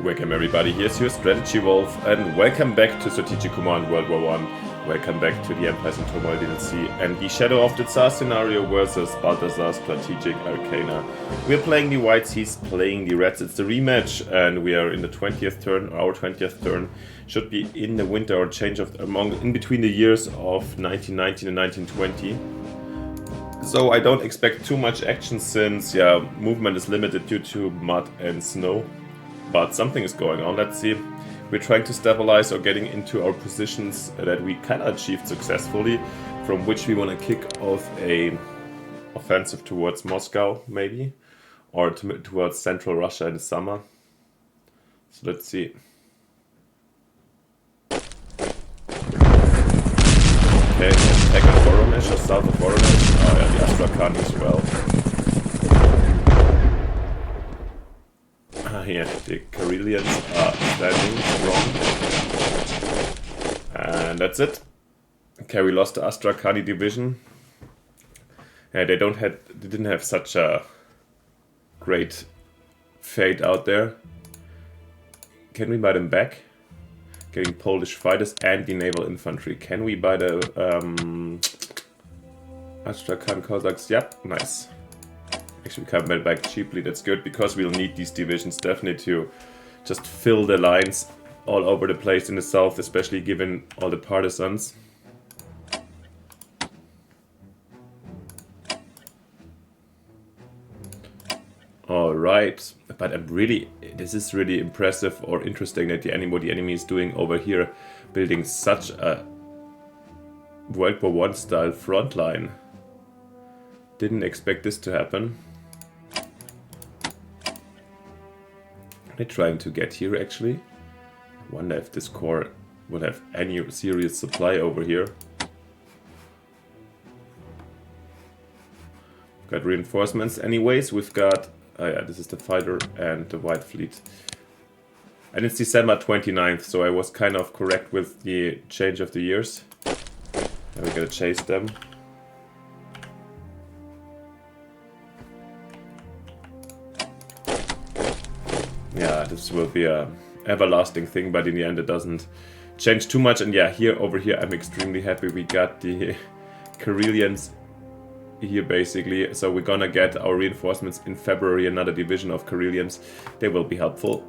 Welcome everybody, here's your Strategy Wolf, and welcome back to Strategic Command World War I. Welcome back to the Empires and Turmoil DLC and the Shadow of the Tsar scenario versus Balthazor Strategic Arcana. We're playing the Whites, he's playing the Reds. It's the rematch, and we are in the 20th turn. Our 20th turn should be in the winter or change of in between the years of 1919 and 1920. So I don't expect too much action since, movement is limited due to mud and snow. But something is going on, let's see. We're trying to stabilize or getting into our positions that we kind of achieved successfully, from which we want to kick off a offensive towards Moscow, maybe, or towards central Russia in the summer. So let's see. Okay, attack on Voronezh or south of Voronezh. Oh yeah, the Astrakhan as well. Here, the Karelians are standing strong. And that's it. Okay, we lost the Astrakani division. Yeah, they didn't have such a great fate out there. Can we buy them back? Getting Polish fighters and the naval infantry. Can we buy the Astrakhan Cossacks? Yep, nice. Actually, we can buy back cheaply, that's good, because we'll need these divisions definitely to just fill the lines all over the place in the south, especially given all the partisans. Alright, but this is really impressive or interesting that the enemy is doing over here, building such a World War I style front line. Didn't expect this to happen. They're trying to get here actually. I wonder if this corps will have any serious supply over here. Got reinforcements anyways. We've got, this is the fighter and the White Fleet. And it's December 29th, so I was kind of correct with the change of the years. And we gotta chase them. Yeah, this will be a everlasting thing, but in the end it doesn't change too much. And yeah, over here I'm extremely happy we got the Karelians here basically. So we're gonna get our reinforcements in February, another division of Karelians. They will be helpful.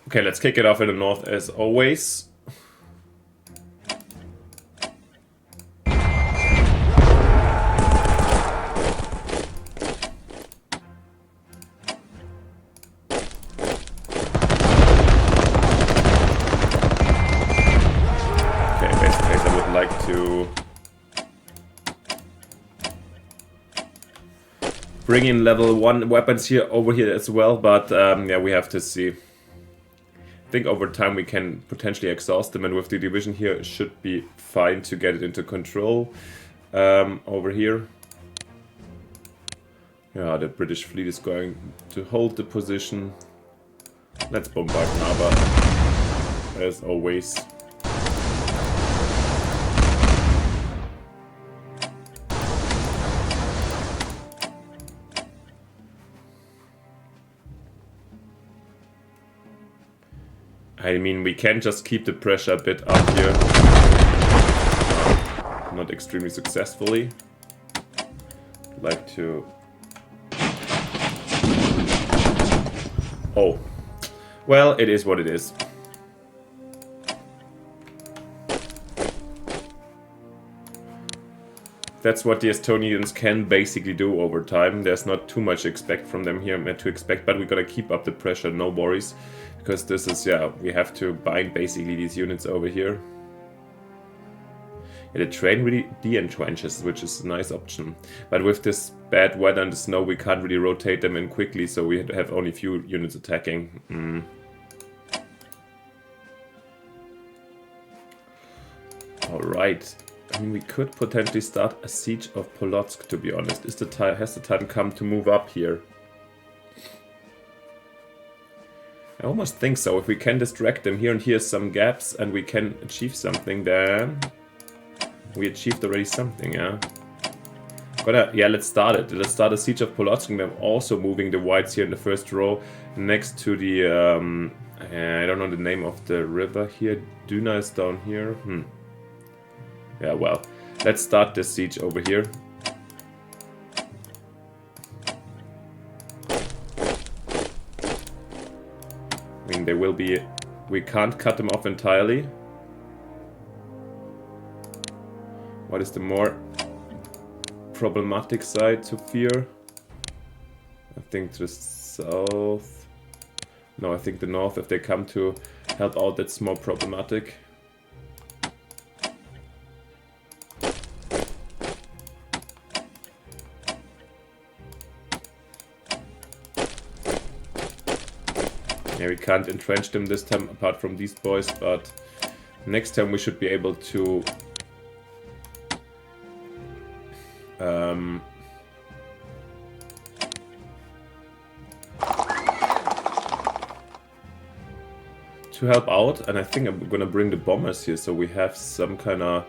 Okay, let's kick it off in the north as always. Bring in level 1 weapons over here as well, but yeah, we have to see. I think over time we can potentially exhaust them, and with the division here it should be fine to get it into control. Over here. Yeah, the British fleet is going to hold the position. Let's bombard Narva, as always. I mean, we can just keep the pressure a bit up here. Not extremely successfully. Like to... Oh. Well, it is what it is. That's what the Estonians can basically do over time. There's not too much to expect from them here, but we gotta keep up the pressure, no worries. Because this is, we have to bind basically these units over here. Yeah, the train really de-entrenches, which is a nice option. But with this bad weather and the snow, we can't really rotate them in quickly, so we have only few units attacking. Alright. I mean, we could potentially start a siege of Polotsk, to be honest. Has the time come to move up here? I almost think so. If we can distract them here and here's some gaps and we can achieve something there. We achieved already something, yeah. But yeah, let's start it. Let's start a siege of Polotsk. I'm also moving the whites here in the first row next to the... I don't know the name of the river here. Duna is down here. Yeah, well. Let's start the siege over here. I mean, there will be... We can't cut them off entirely. What is the more problematic side to fear? I think to the south. No, I think the north, if they come to help out, that's more problematic. Yeah, we can't entrench them this time apart from these boys, but next time we should be able to help out, and I think I'm gonna bring the bombers here so we have some kind of...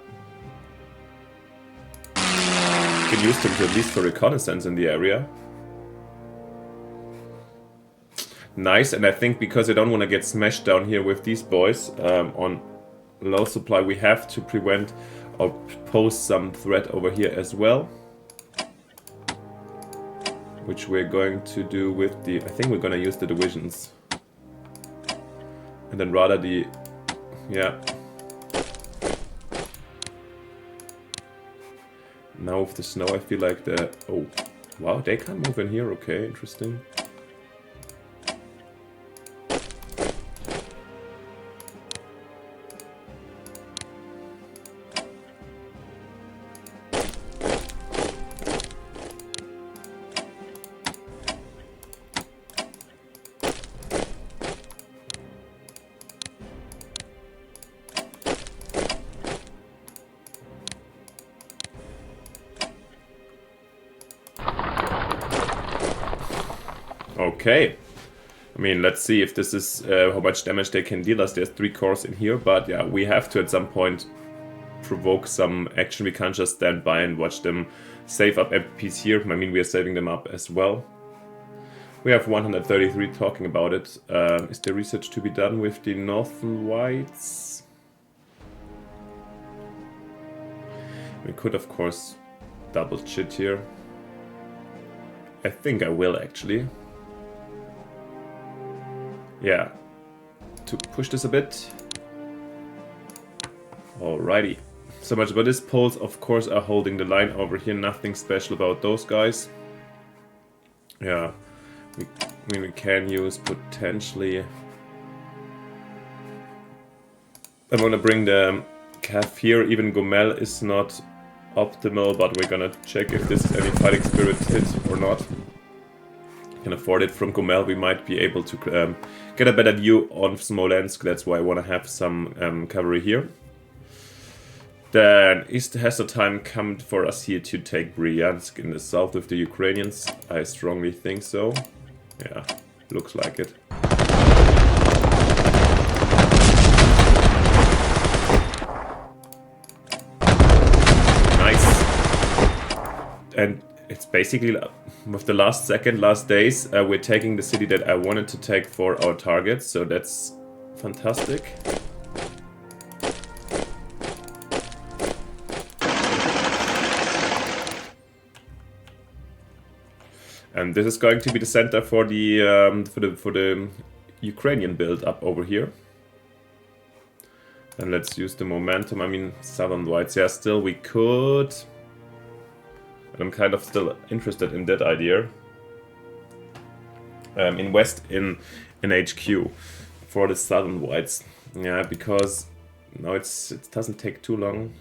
can use them to at least for reconnaissance in the area. Nice, and I think because I don't want to get smashed down here with these boys on low supply, we have to prevent or pose some threat over here as well. Which we're going to do with the... I think we're gonna use the divisions. And then rather the... yeah. Now with the snow I feel like the... oh, wow, they can't move in here, okay, interesting. Okay, I mean, let's see if this is how much damage they can deal us. There's 3 cores in here, but yeah, we have to at some point provoke some action. We can't just stand by and watch them save up MPs here. I mean, we are saving them up as well. We have 133 talking about it. Is there research to be done with the Northern Whites? We could, of course, double chit here. I think I will, actually. Yeah, to push this a bit. Alrighty. So much about this. Poles, of course, are holding the line over here. Nothing special about those guys. Yeah, I mean, we can use potentially... I'm gonna bring the calf here. Even Gomel is not optimal, but we're gonna check if this is any fighting spirit hit or not. Can afford it from Gomel. We might be able to get a better view on Smolensk. That's why I want to have some cavalry here. Then has the time come for us here to take Bryansk in the south with the Ukrainians? I strongly think so. Yeah, looks like it. Nice. And it's basically with the last days, we're taking the city that I wanted to take for our target, so that's fantastic. And this is going to be the center for the Ukrainian build up over here. And let's use the momentum. I mean, Southern Whites, yeah, still we could. And I'm kind of still interested in that idea. Invest in HQ for the Southern Whites. Yeah, because no, it doesn't take too long.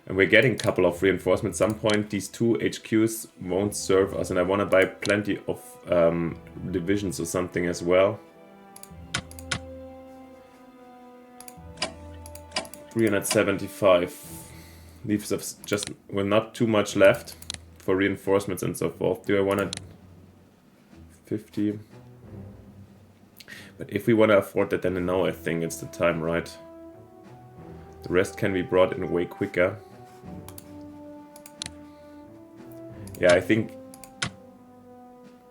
And we're getting a couple of reinforcements. At some point, these 2 HQs won't serve us, and I want to buy plenty of divisions or something as well. 375. Leaves us just well, not too much left for reinforcements and so forth. Do I want to 50? But if we want to afford that, then now I think it's the time, right? The rest can be brought in way quicker. Yeah, I think...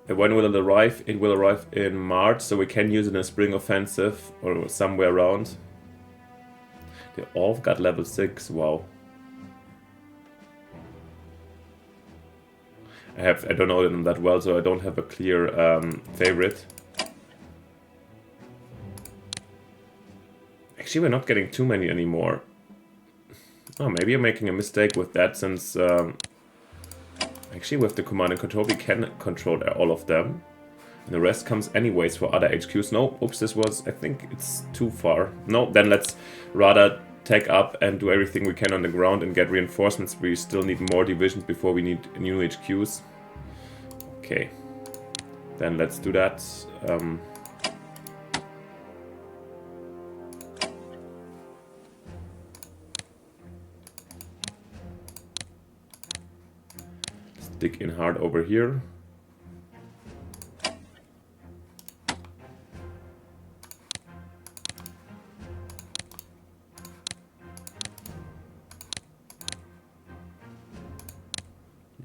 When will it arrive? It will arrive in March, so we can use it in a spring offensive or somewhere around. They all got level 6, wow. I don't know them that well, so I don't have a clear favorite. Actually, we're not getting too many anymore. Oh, maybe I'm making a mistake with that, since... actually, with the command and control, we can control all of them. And the rest comes anyways for other HQs. No, oops, this was... I think it's too far. No, then let's rather take up and do everything we can on the ground and get reinforcements. We still need more divisions before we need new HQs. Okay. Then let's do that. Dig in hard over here.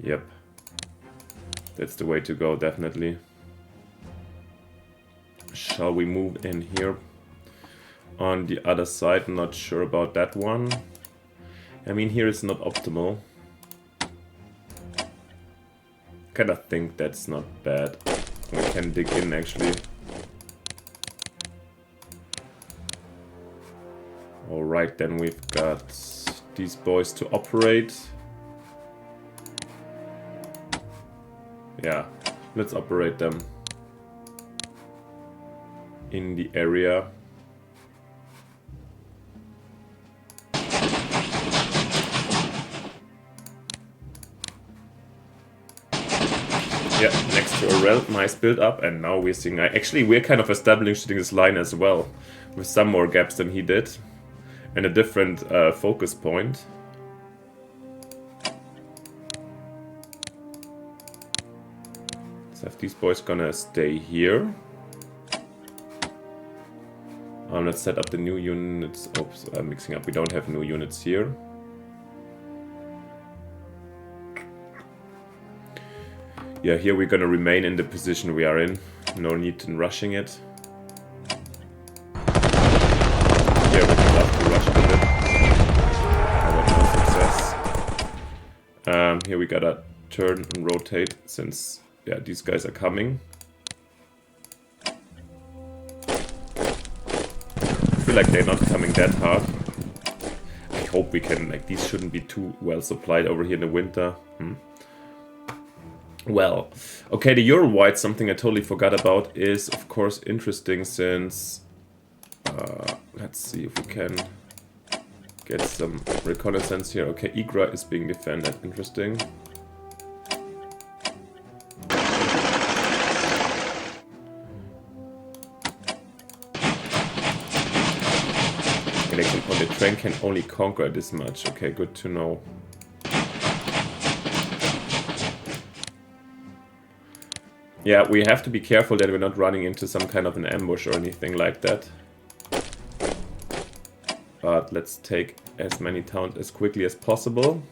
Yep. That's the way to go, definitely. Shall we move in here? On the other side, not sure about that one. I mean, here it's not optimal. Kinda think that's not bad. We can dig in actually. Alright, then we've got these boys to operate. Yeah, let's operate them in the area. Yeah, next to a rel, nice build up, and now we're seeing... Actually, we're kind of establishing this line as well, with some more gaps than he did, and a different focus point. So if these boys gonna stay here. Let's set up the new units. Oops, I'm mixing up. We don't have new units here. Yeah, here we're gonna remain in the position we are in. No need in rushing it. Yeah, we would love to rush it a bit. But no success. Here we gotta turn and rotate since, yeah, these guys are coming. I feel like they're not coming that hard. I hope we can, like, these shouldn't be too well supplied over here in the winter. Well, okay, the Ural White, something I totally forgot about, is of course interesting since... let's see if we can get some reconnaissance here. Okay, Igra is being defended, interesting. The train can only conquer this much. Okay, good to know. Yeah, we have to be careful that we're not running into some kind of an ambush or anything like that. But let's take as many towns as quickly as possible.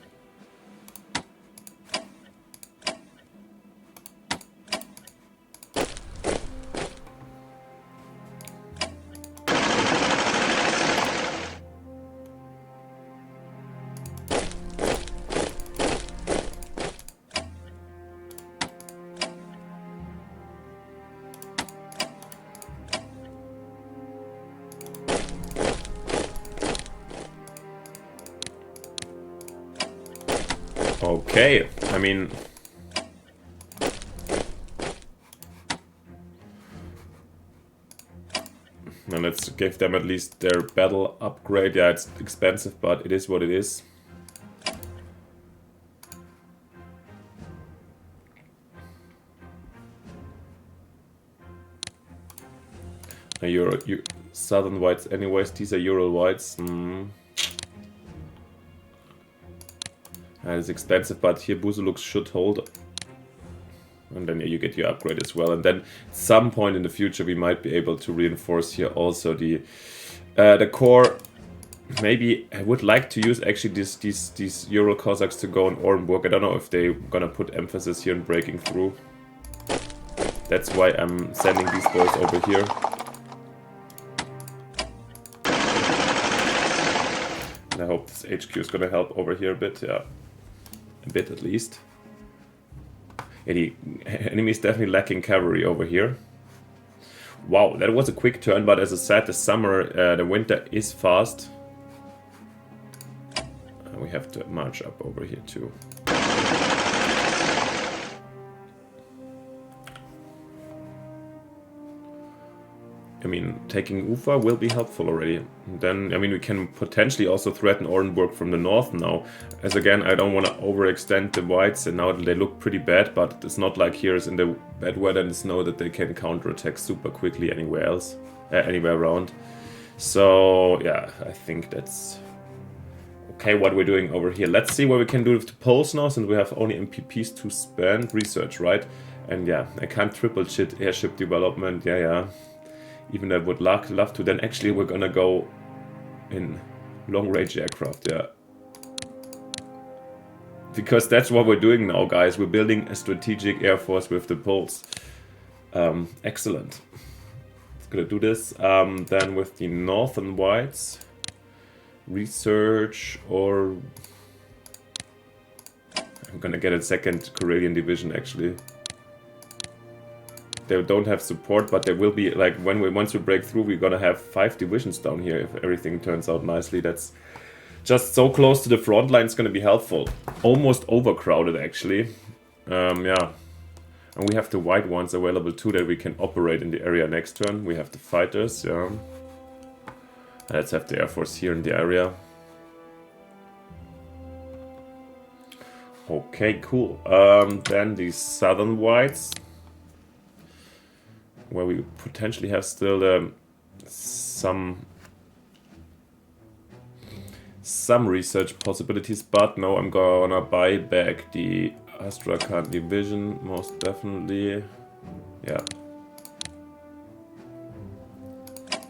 Okay, I mean... Now let's give them at least their battle upgrade. Yeah, it's expensive, but it is what it is. Your Southern Whites anyways, these are Ural Whites. It's expensive, but here Buzulux should hold. And then you get your upgrade as well. And then at some point in the future we might be able to reinforce here also the core maybe I would like to use actually these Ural Cossacks to go in Orenburg. I don't know if they're gonna put emphasis here in breaking through. That's why I'm sending these boys over here. And I hope this HQ is gonna help over here a bit, yeah. A bit at least. Yeah, the enemy is definitely lacking cavalry over here. Wow, that was a quick turn, but as I said, the summer, the winter is fast. We have to march up over here too. I mean, taking Ufa will be helpful already. And then, I mean, we can potentially also threaten Orenburg from the north now. As again, I don't want to overextend the whites, and now they look pretty bad, but it's not like here is in the bad weather and snow that they can counterattack super quickly anywhere else, anywhere around. So, yeah, I think that's okay what we're doing over here. Let's see what we can do with the Poles now, since we have only MPPs to spend. Research, right? And yeah, I can't triple shit airship development, yeah. Even I would love to. Then actually we're gonna go in long-range aircraft, yeah. Because that's what we're doing now, guys. We're building a strategic air force with the Poles. Excellent. Let's gonna do this. Then with the northern whites, research, or I'm gonna get a second Karelian division actually. They don't have support, but there will be, like, once we break through, we're gonna have 5 divisions down here if everything turns out nicely. That's just so close to the front line, it's gonna be helpful. Almost overcrowded, actually. Yeah. And we have the white ones available too that we can operate in the area next turn. We have the fighters, yeah. Let's have the air force here in the area. Okay, cool. Then the southern whites, where we potentially have still some research possibilities, but no, I'm gonna buy back the Astrakhan division, most definitely, yeah.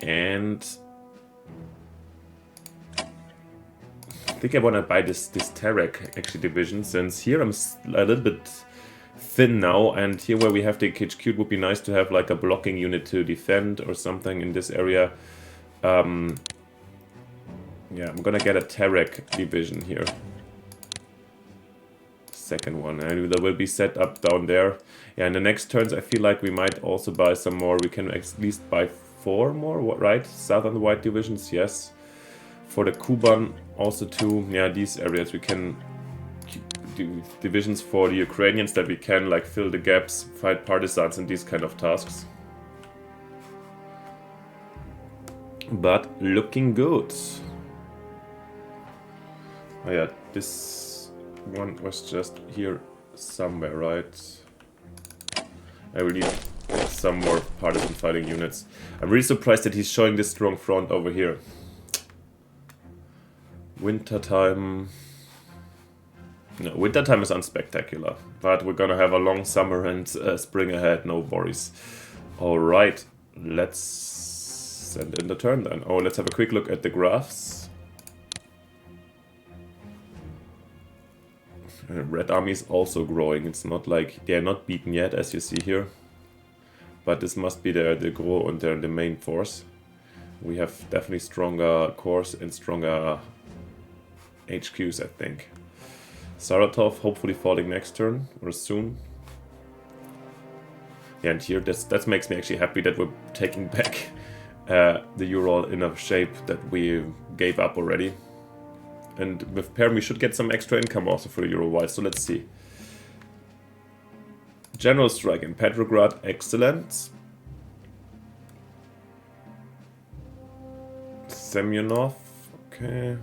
And I think I wanna buy this Terek actually division, since here I'm a little bit thin now, and here where we have the HQ, it would be nice to have like a blocking unit to defend or something in this area. Yeah, I'm gonna get a Terek division here. Second one, and that will be set up down there. Yeah, in the next turns I feel like we might also buy some more. We can at least buy 4 more, right? Southern white divisions, yes. For the Kuban also 2, yeah, these areas we can divisions for the Ukrainians that we can like fill the gaps, fight partisans and these kind of tasks. But looking good. Oh yeah, this one was just here somewhere, right? I will need some more partisan fighting units. I'm really surprised that he's showing this strong front over here. Wintertime. No, wintertime is unspectacular, but we're gonna have a long summer and spring ahead, no worries. Alright, let's send in the turn then. Oh, let's have a quick look at the graphs. Red Army is also growing. It's not like they're not beaten yet, as you see here. But this must be the Gros and the main force. We have definitely stronger cores and stronger HQs, I think. Saratov hopefully falling next turn or soon. Yeah, and here that makes me actually happy that we're taking back the Ural in a shape that we gave up already. And with Perm we should get some extra income also for the Ural White, so let's see. General strike in Petrograd, excellent. Semyonov, okay.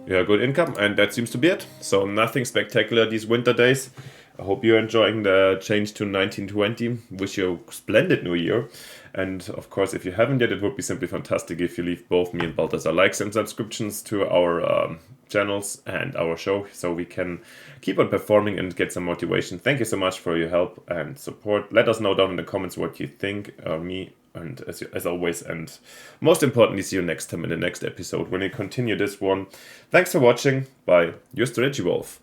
Yeah, good income, and that seems to be it. So nothing spectacular these winter days. I hope you're enjoying the change to 1920. Wish you a splendid new year. And of course, if you haven't yet, it would be simply fantastic if you leave both me and Balthazor likes and subscriptions to our channels and our show so we can keep on performing and get some motivation. Thank you so much for your help and support. Let us know down in the comments what you think of me, and as always, and most importantly, see you next time in the next episode when we continue this one. Thanks for watching. Bye. Your Strategy Wolf.